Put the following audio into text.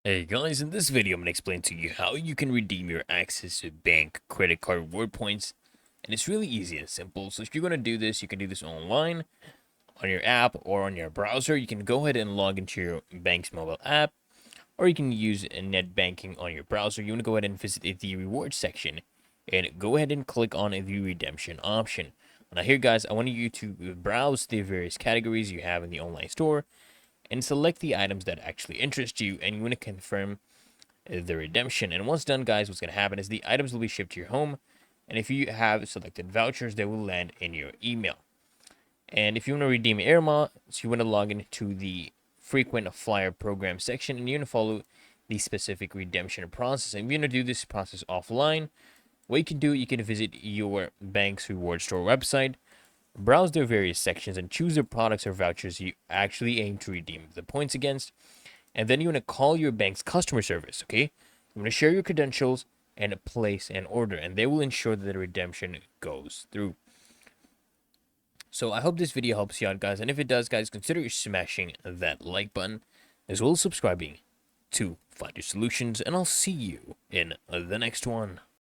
Hey guys, in this video I'm going to explain to you how you can redeem your Access Bank credit card reward points. And it's really easy and simple. So if you're going to do this, you can do this online, on your app, or on your browser. You can go ahead and log into your bank's mobile app, or you can use net banking on your browser. You want to go ahead and visit the rewards section and go ahead and click on the redemption option. Now here guys, I want you to browse the various categories you have in the online store and select the items that actually interest you, and you want to confirm the redemption. And once done guys, what's going to happen is the items will be shipped to your home, and if you have selected vouchers, they will land in your email. And if you want to redeem air miles, you want to log into the frequent flyer program section, and you're going to follow the specific redemption process. And if you're going to do this process offline, what you can do, you can visit your bank's reward store website, browse their various sections, and choose the products or vouchers you actually aim to redeem the points against. And then you want to call your bank's customer service, okay? You want to share your credentials and place an order, and they will ensure that the redemption goes through. So I hope this video helps you out, guys. And if it does, guys, consider smashing that like button, as well as subscribing to Find Your Solutions, and I'll see you in the next one.